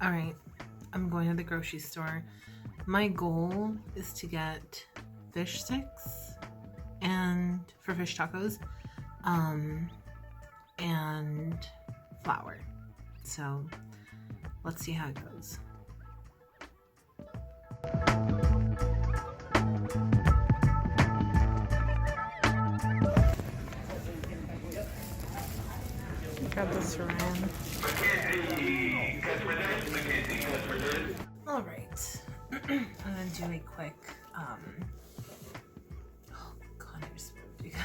All right, I'm going to the grocery store. My goal is to get fish sticks and for fish tacos, and flour. So let's see how it goes. Got this around. All right, I'm gonna do a quick, oh God, I just moved, you guys.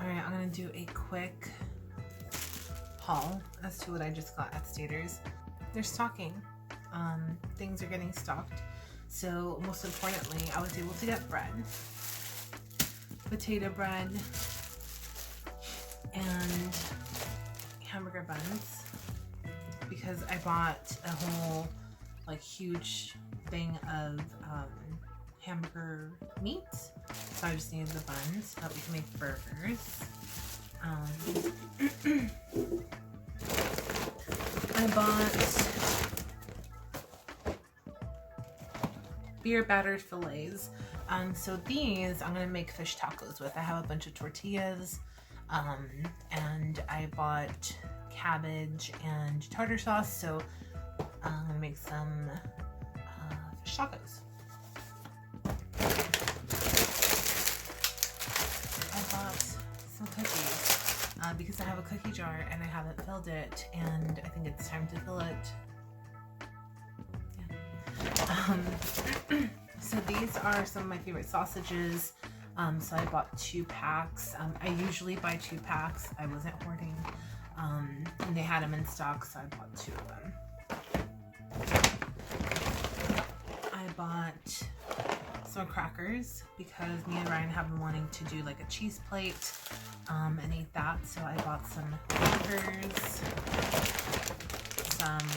All right, I'm gonna do a quick haul as to what I just got at Staters. They're stocking. Things are getting stocked. So most importantly, I was able to get bread, potato bread, and hamburger buns because I bought a whole huge thing of hamburger meat, so I just needed the buns so that we can make burgers. I bought beer battered fillets. So these I'm gonna make fish tacos with. I have a bunch of tortillas, and I bought cabbage and tartar sauce, so I'm gonna make some fish tacos. I bought some cookies because I have a cookie jar and I haven't filled it, and I think it's time to fill it. Yeah. So these are some of my favorite sausages. So I bought 2 packs. I usually buy 2 packs. I wasn't hoarding, and they had them in stock, so I bought 2 of them. I bought some crackers because me and Ryan have been wanting to do like a cheese plate, and eat that. So I bought some crackers, some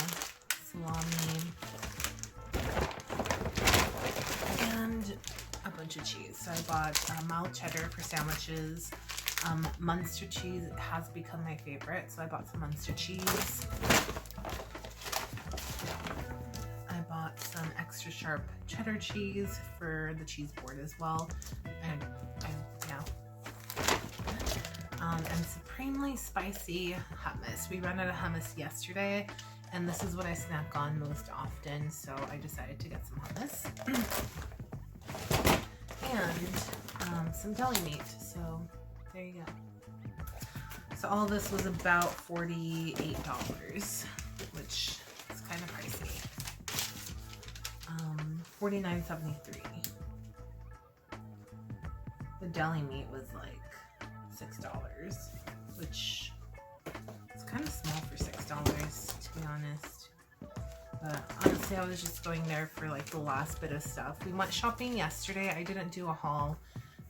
salami, and a bunch of cheese. So I bought mild cheddar for sandwiches. Munster cheese has become my favorite, so I bought some Munster cheese. I bought some extra sharp cheddar cheese for the cheese board as well. And supremely spicy hummus. We ran out of hummus yesterday, and this is what I snack on most often, so I decided to get some hummus. And some deli meat, so there you go. So all this was about $48, which is kind of pricey. $49.73. The deli meat was like $6, which is kind of small for $6, to be honest. But honestly, I was just going there for like the last bit of stuff. We went shopping yesterday. I didn't do a haul,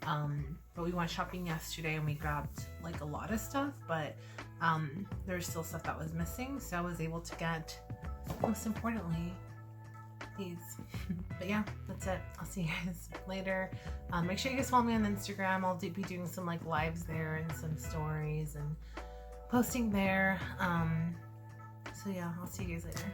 but we went shopping yesterday and we grabbed like a lot of stuff, but there's still stuff that was missing. So I was able to get, most importantly, these. But yeah, that's it. I'll see you guys later. Make sure you guys follow me on Instagram. I'll be doing some like lives there and some stories and posting there. So yeah, I'll see you guys later.